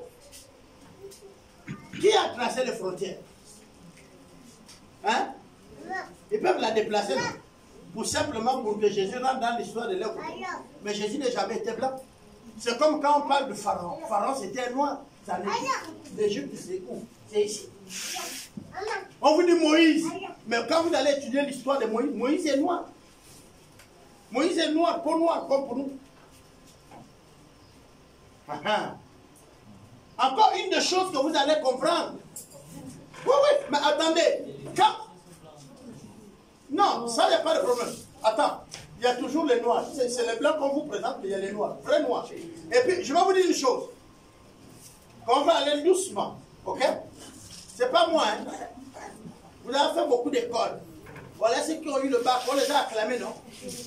Qui a tracé les frontières? Hein? Ils peuvent la déplacer, non? Pour simplement pour que Jésus rentre dans l'histoire de leur côté. Mais Jésus n'a jamais été blanc. C'est comme quand on parle de Pharaon. Pharaon, c'était un noir. L'Égypte, c'est où? C'est ici. On vous dit Moïse. Mais quand vous allez étudier l'histoire de Moïse, Moïse est noir. Moïse est noir, peau noire, comme pour nous. Encore une des choses que vous allez comprendre. Oui, oui, mais attendez. Quand... Non, ça, il n'y a pas de problème. Attends, il y a toujours les noirs. C'est les blancs qu'on vous présente, mais il y a les noirs, vrais noirs. Et puis, je vais vous dire une chose. On va aller doucement, ok? C'est pas moi, hein? Vous avez fait beaucoup d'écoles. Voilà ceux qui ont eu le bac, on les a acclamés, non?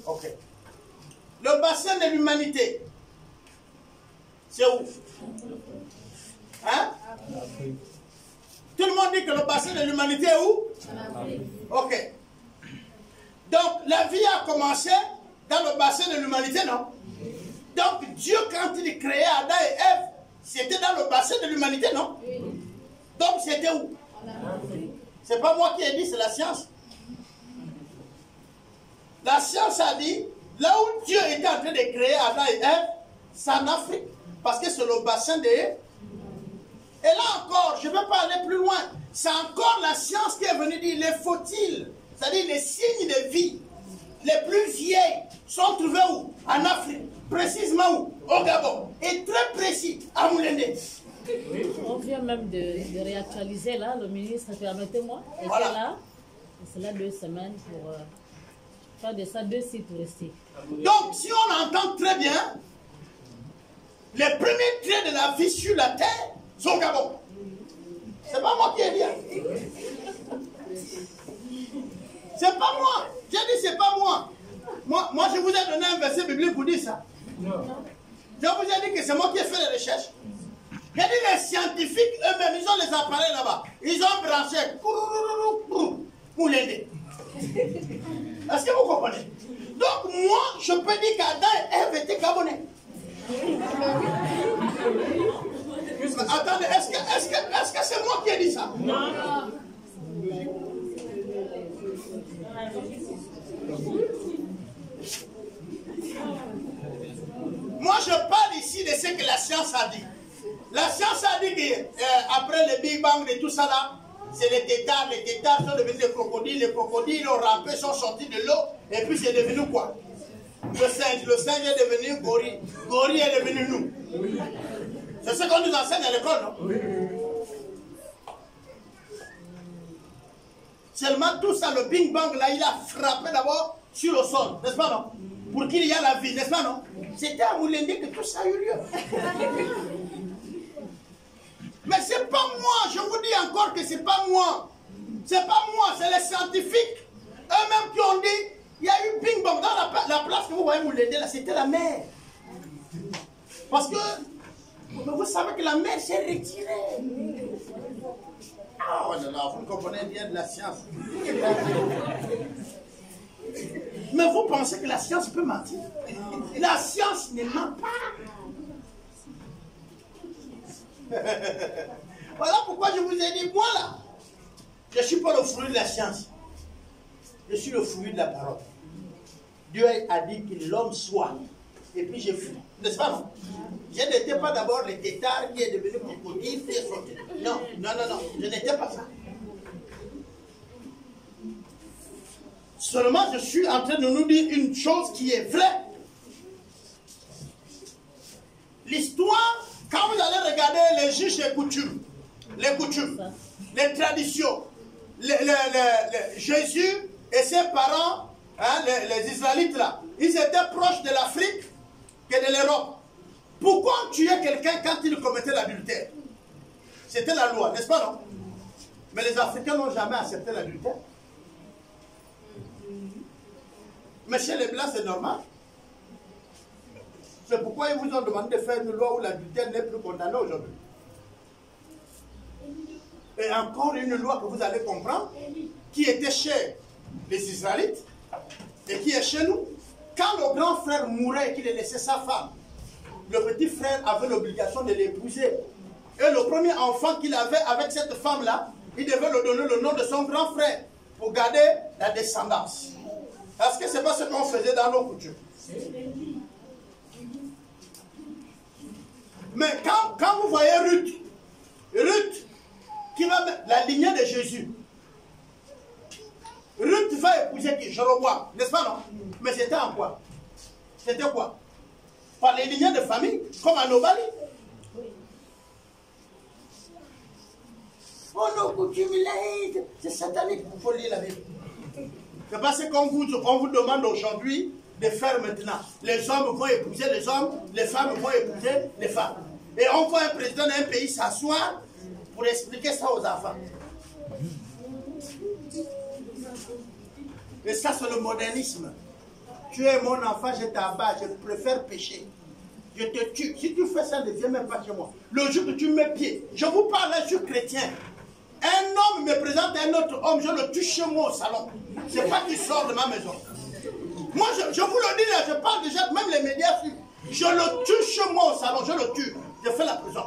Ok. Le bassin de l'humanité, c'est où? Hein? Tout le monde dit que le bassin de l'humanité est où? Ok. Donc, la vie a commencé dans le bassin de l'humanité, non? Donc, Dieu, quand il créait Adam et Ève, c'était dans le bassin de l'humanité, non? Donc, c'était où? C'est pas moi qui ai dit, c'est la science. La science a dit, là où Dieu était en train de créer Adam et Ève, c'est en Afrique. Parce que c'est le bassin de... Et là encore, je ne vais pas aller plus loin. C'est encore la science qui est venue dire les fossiles, c'est-à-dire les signes de vie les plus vieilles sont trouvés où? En Afrique. Précisément où? Au Gabon. Et très précis, à Moulende. On vient même de réactualiser là, le ministre, permettez-moi, était Voilà. là. C'est là 2 semaines pour faire de ça 2 sites touristiques. Donc, si on entend très bien, les premiers traits de la vie sur la terre sont au Gabon. C'est pas moi qui ai dit. C'est pas moi. J'ai dit c'est pas moi. Moi, je vous ai donné un verset biblique pour dire ça. Non. Je vous ai dit que c'est moi qui ai fait les recherches. J'ai dit les scientifiques eux-mêmes, ils ont les appareils là-bas. Ils ont branché pour l'aider. Est-ce que vous comprenez? Donc moi, je peux dire qu'Adam et Ève étaient Gabonais. Attendez, est-ce que c'est moi qui ai dit ça? Non. Moi, je parle ici de ce que la science a dit. La science a dit qu'après le Big Bang et tout ça là, c'est les tétards sont devenus des crocodiles, les crocodiles ont rampé, sont sortis de l'eau, et puis c'est devenu quoi? Le singe est devenu gorille, gorille est devenu nous. C'est ce qu'on nous enseigne à l'école, non? Oui. Seulement tout ça, le Big Bang là, il a frappé d'abord sur le sol, n'est-ce pas non? Pour qu'il y ait la vie, n'est-ce pas non? C'était à Moulende que tout ça a eu lieu. Mais c'est pas moi, je vous dis encore que c'est pas moi. C'est pas moi, c'est les scientifiques eux-mêmes qui ont dit, il y a eu Big Bang dans la place que vous voyez Moulende là, c'était la mer. Parce que vous savez que la mer s'est retirée. Oh là là, vous comprenez bien de la science. Mais vous pensez que la science peut mentir? La science ne ment pas. Voilà pourquoi je vous ai dit, moi là, je ne suis pas le fruit de la science. Je suis le fruit de la parole. Dieu a dit que l'homme soit. Et puis j'ai fui. N'est-ce pas non? Je n'étais pas d'abord le tétard qui est devenu crocodile qui est sorti. Non, je n'étais pas ça. Seulement, je suis en train de nous dire une chose qui est vraie. L'histoire, quand vous allez regarder les juges et les coutumes, les traditions, Jésus et ses parents, hein, les Israélites là, ils étaient proches de l'Afrique que de l'Europe. Pourquoi tuer quelqu'un quand il commettait l'adultère? C'était la loi, n'est-ce pas non? Mais les Africains n'ont jamais accepté l'adultère. Mais chez les Blancs, c'est normal. C'est pourquoi ils vous ont demandé de faire une loi où l'adultère n'est plus condamné aujourd'hui. Et encore une loi que vous allez comprendre, qui était chez les Israélites et qui est chez nous. Quand le grand frère mourait et qu'il laissait sa femme, le petit frère avait l'obligation de l'épouser. Et le premier enfant qu'il avait avec cette femme-là, il devait lui donner le nom de son grand frère pour garder la descendance. Parce que ce n'est pas ce qu'on faisait dans nos coutumes. Mais quand vous voyez Ruth, qui va mettre la lignée de Jésus, Ruth va épouser qui? Jéroboam, n'est-ce pas non? Mais c'était en quoi? C'était quoi? Par les lignées de famille, comme à Nobali. Oh non, coutume, c'est satanique. Il faut lire la Bible. C'est parce qu'on vous demande aujourd'hui de faire maintenant. Les hommes vont épouser les hommes, les femmes vont épouser les femmes. Et on voit un président d'un pays s'asseoir pour expliquer ça aux enfants. Et ça, c'est le modernisme. Tu es mon enfant, je t'abats, je préfère pécher. Je te tue. Si tu fais ça, ne viens même pas chez moi. Le jour que tu mets pied, je vous parle, je suis chrétien. Un homme me présente un autre homme, je le tue chez moi au salon. C'est pas qu'il sort de ma maison. Moi, je vous le dis là, je parle déjà, même les médias, je le tue chez moi au salon, je le tue. Je fais la prison.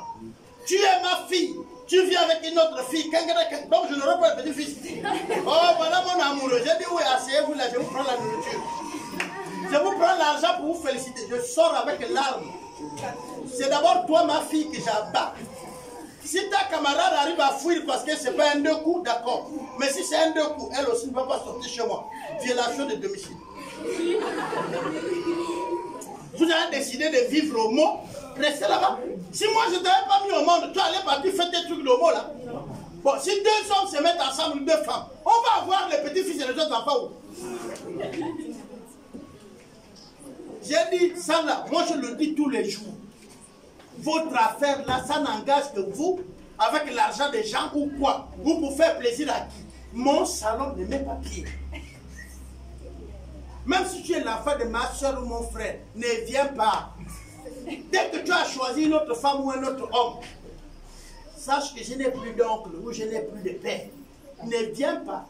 Tu es ma fille, tu viens avec une autre fille, donc je ne reprends pas le petit-fils. Oh, voilà mon amoureux. J'ai dit, oui, asseyez-vous là, je vous prends la nourriture. Je vous prends l'argent pour vous féliciter. Je sors avec larmes. C'est d'abord toi, ma fille, que j'abats. Si ta camarade arrive à fuir parce que ce n'est pas un deux coups, d'accord. Mais si c'est un deux coups, elle aussi ne va pas sortir chez moi. Violation de domicile. Vous avez décidé de vivre au mot, restez là-bas. Si moi je ne t'avais pas mis au monde, tu allais partir faire tes trucs de mot là. Bon, si deux hommes se mettent ensemble, deux femmes, on va avoir les petits-fils et les autres enfants où? J'ai dit ça là, moi je le dis tous les jours. Votre affaire là, ça n'engage que vous, avec l'argent des gens ou quoi? Ou pour faire plaisir à qui? Mon salon ne met pas pied. Même si tu es l'enfant de ma soeur ou mon frère, ne viens pas. Dès que tu as choisi une autre femme ou un autre homme, sache que je n'ai plus d'oncle ou je n'ai plus de père. Ne viens pas.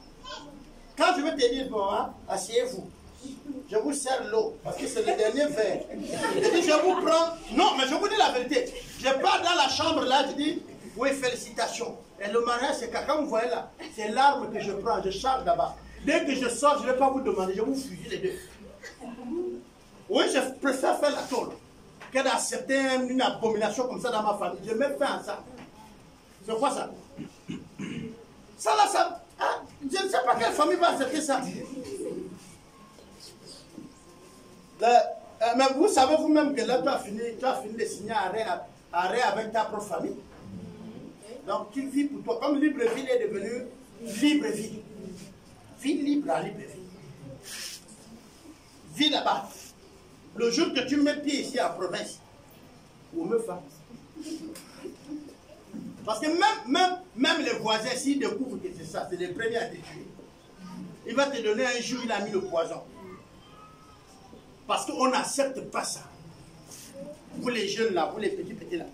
Quand je vais te dire, bon, hein, asseyez-vous. Je vous sers l'eau, parce que c'est le dernier verre. Je dis, je vous prends. Non, mais je vous dis la vérité. Je pars dans la chambre là, je dis, oui, félicitations. Et le mariage, c'est quand vous voyez là, c'est l'arme que je prends, je charge là-bas. Dès que je sors, je ne vais pas vous demander, je vous fusille les deux. Oui, je préfère faire la tôle que d'accepter une abomination comme ça dans ma famille. Je mets fin à ça. C'est quoi ça? Ça là, ça. Hein? Je ne sais pas quelle famille va accepter ça. Mais vous savez vous-même que là, tu as fini de signer arrêt avec ta propre famille. Donc tu vis pour toi. Comme Libreville est devenue Libreville. Vis libre à Libreville. Vis là-bas. Le jour que tu mets pied ici à la province, ou me femme. Parce que même les voisins, s'ils découvrent que c'est ça, c'est les premiers à te tuer. Il va te donner un jour, il a mis le poison. Parce qu'on n'accepte pas ça. Vous les jeunes là, vous les petits là,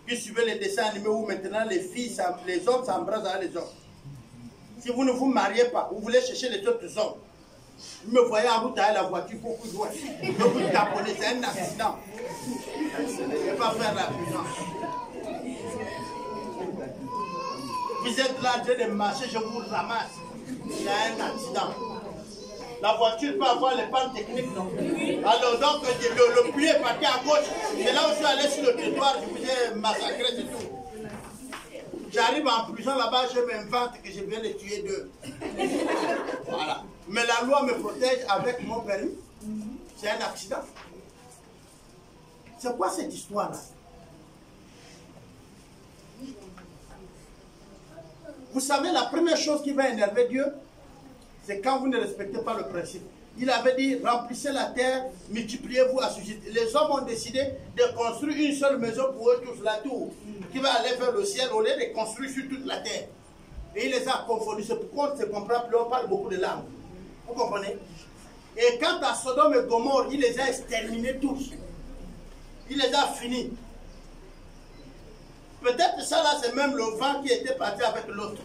qui suivez les dessins animés où maintenant les filles, les hommes s'embrassent avec les hommes. Si vous ne vous mariez pas, vous voulez chercher les autres hommes, vous me voyez en route avec la voiture, beaucoup de doigts. Beaucoup de taponner, c'est un accident. Je ne vais pas faire la prison. Vous êtes là en train de marcher, je vous ramasse. Il y a un accident. La voiture peut avoir les pannes techniques, non? Alors donc, le pied est parti à gauche. C'est là où je suis allé sur le trottoir, je vous ai massacré, c'est tout. J'arrive en prison là-bas, je m'invente que je viens de tuer deux. Voilà. Mais la loi me protège avec mon permis. C'est un accident. C'est quoi cette histoire-là? Vous savez, la première chose qui va énerver Dieu, c'est quand vous ne respectez pas le principe. Il avait dit, remplissez la terre, multipliez-vous à sujet. Les hommes ont décidé de construire une seule maison pour eux tous, la tour, qui va aller vers le ciel au lieu de construire sur toute la terre. Et il les a confondus. C'est pourquoi on ne se comprend plus, on parle beaucoup de langues. Vous comprenez? Et quant à Sodome et Gomorrhe, il les a exterminés tous. Il les a finis. Peut-être ça là, c'est même le vent qui était parti avec l'autre.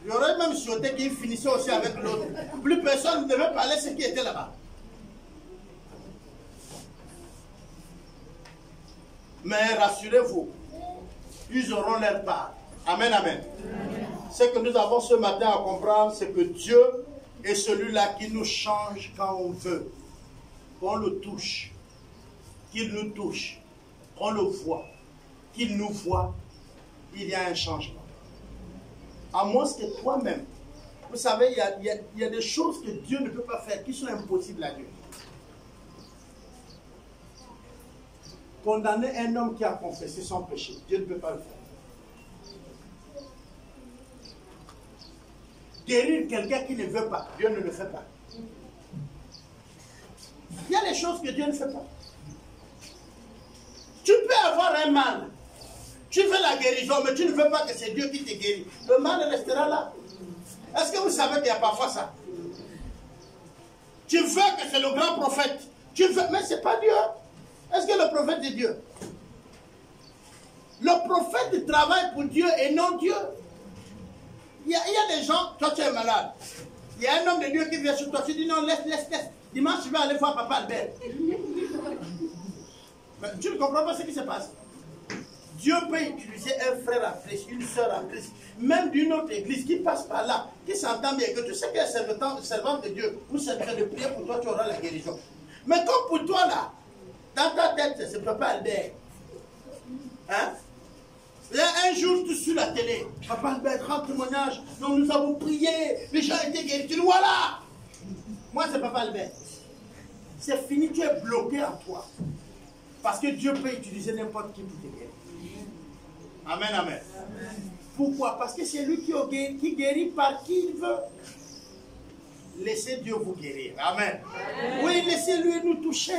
J'aurais même souhaité qu'il finissait aussi avec l'autre. Plus personne ne devait parler de ce qui était là-bas. Mais rassurez-vous, ils auront leur part. Amen, amen. Ce que nous avons ce matin à comprendre, c'est que Dieu est celui-là qui nous change quand on veut. Qu'on le touche, qu'il nous touche, qu'on le voit, qu'il nous voit, il y a un changement. À moins que toi-même, vous savez, il y a des choses que Dieu ne peut pas faire, qui sont impossibles à Dieu. Condamner un homme qui a confessé son péché, Dieu ne peut pas le faire. guérir quelqu'un qui ne veut pas. Dieu ne le fait pas. Il y a des choses que Dieu ne fait pas. Tu peux avoir un mal. Tu veux la guérison, mais tu ne veux pas que c'est Dieu qui te guérit. Le mal restera là. Est-ce que vous savez qu'il y a parfois ça? Tu veux que c'est le grand prophète. Tu veux, mais ce n'est pas Dieu. Est-ce que le prophète est Dieu? Le prophète travaille pour Dieu et non Dieu. Il y a des gens, toi tu es malade. Il y a un homme de Dieu qui vient sur toi. Tu dis non, laisse. Dimanche, je vais aller voir Papa Albert. Mais tu ne comprends pas ce qui se passe. Dieu peut utiliser un frère à Christ, une soeur à Christ, même d'une autre église qui passe par là, qui s'entend bien, que tu sais qu'un servant de Dieu, vous servir de prière pour toi, tu auras la guérison. Mais comme pour toi là, dans ta tête, c'est Papa Albert. Hein? Là, un jour, tu es sur la télé, Papa Albert rend témoignage, donc nous avons prié, les gens étaient guéris. Tu dis voilà! Moi, c'est Papa Albert. C'est fini, tu es bloqué en toi. Parce que Dieu peut utiliser n'importe qui pour te guérir. Amen, amen. Pourquoi? Parce que c'est lui qui guérit par qui il veut. Laissez Dieu vous guérir. Amen. Oui, laissez-lui nous toucher.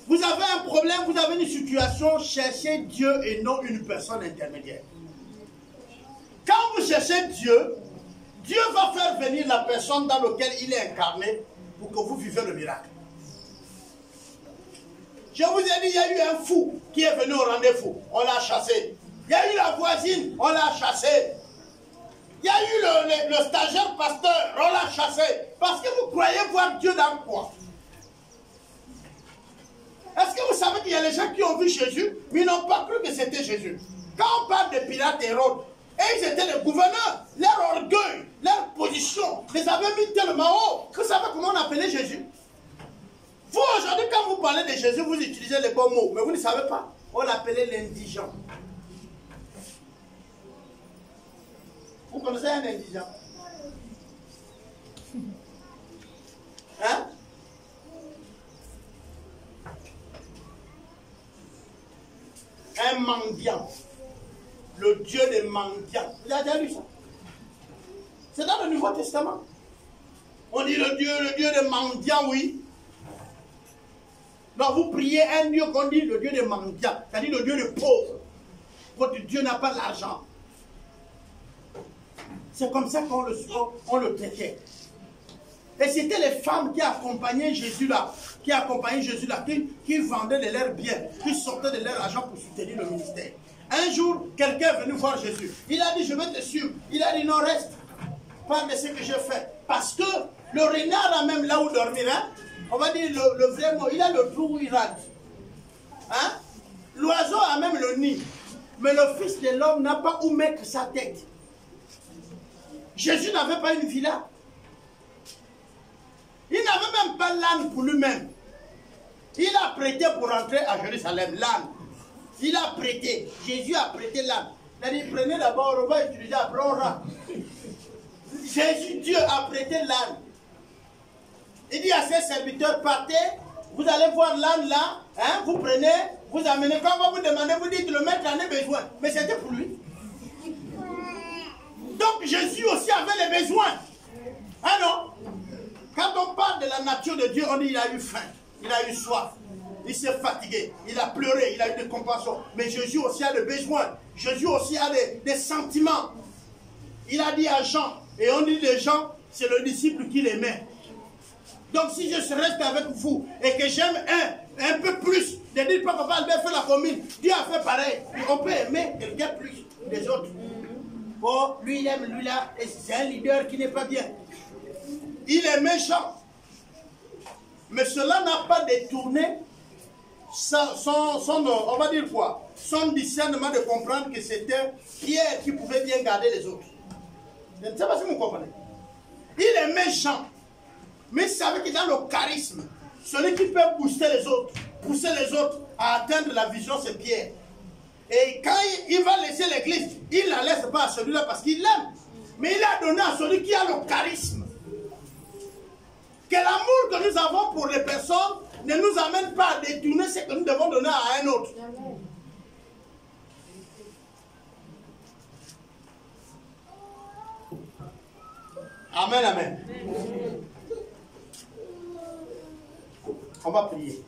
Vous avez un problème, vous avez une situation, cherchez Dieu et non une personne intermédiaire. Quand vous cherchez Dieu, Dieu va faire venir la personne dans laquelle il est incarné pour que vous viviez le miracle. Je vous ai dit, il y a eu un fou qui est venu au rendez-vous, on l'a chassé. Il y a eu la voisine, on l'a chassé. Il y a eu le stagiaire pasteur, on l'a chassé. Parce que vous croyez voir Dieu dans quoi? Est-ce que vous savez qu'il y a des gens qui ont vu Jésus, mais ils n'ont pas cru que c'était Jésus? Quand on parle de Pilate et Hérode, et ils étaient les gouverneurs, leur orgueil, leur position, les avait mis tellement haut. Vous savez comment on appelait Jésus? Vous, aujourd'hui, quand vous parlez de Jésus, vous utilisez les bons mots, mais vous ne savez pas. On l'appelait l'indigent. Vous connaissez un indigent? Hein? Un mendiant. Le Dieu des mendiants. Vous avez déjà lu ça? C'est dans le Nouveau Testament. On dit le Dieu des mendiants, oui. Donc vous priez un Dieu qu'on dit le Dieu des mendiants, c'est-à-dire le Dieu des pauvres. Votre Dieu n'a pas l'argent. C'est comme ça qu'on le traitait. Et c'était les femmes qui accompagnaient Jésus là, qui vendaient de leurs biens, qui sortaient de leur argent pour soutenir le ministère. Un jour, quelqu'un est venu voir Jésus. Il a dit, je vais te suivre. Il a dit, non, reste. Parle de ce que je fais. Parce que le renard a même là où dormir, hein? On va dire le vrai mot, il a le trou où il rate. Hein? L'oiseau a même le nid. Mais le Fils de l'homme n'a pas où mettre sa tête. Jésus n'avait pas une villa. Il n'avait même pas l'âne pour lui-même. Il a prêté pour rentrer à Jérusalem, l'âne. Il a prêté. Jésus a prêté l'âne. Il a dit, prenez d'abord, on va utiliser après on rend. Jésus, Dieu a prêté l'âne. Il dit à ses serviteurs, partez, vous allez voir l'âne là, hein, vous prenez, vous amenez, quand on va vous demander, vous dites, le maître en a besoin. Mais c'était pour lui. Donc Jésus aussi avait les besoins. Ah non? Quand on parle de la nature de Dieu, on dit, il a eu faim, il a eu soif, il s'est fatigué, il a pleuré, il a eu des compassions. Mais Jésus aussi a des besoins. Jésus aussi a des sentiments. Il a dit à Jean, et on dit de Jean, c'est le disciple qu'il aimait. Donc si je reste avec vous et que j'aime un peu plus, de dire pas Papa Albert fait la commune, Dieu a fait pareil. On peut aimer quelqu'un plus des autres. Oh, lui il aime, lui là, et c'est un leader qui n'est pas bien. Il est méchant. Mais cela n'a pas détourné on va dire quoi? Son discernement de comprendre que c'était Pierre qui pouvait bien garder les autres. Je ne sais pas si vous comprenez. Il est méchant. Mais il savait que dans le charisme, celui qui peut pousser les autres à atteindre la vision, c'est Pierre. Et quand il va laisser l'église, il ne la laisse pas à celui-là parce qu'il l'aime. Mais il a donné à celui qui a le charisme. Que l'amour que nous avons pour les personnes ne nous amène pas à détourner ce que nous devons donner à un autre. Amen, amen. On va prier.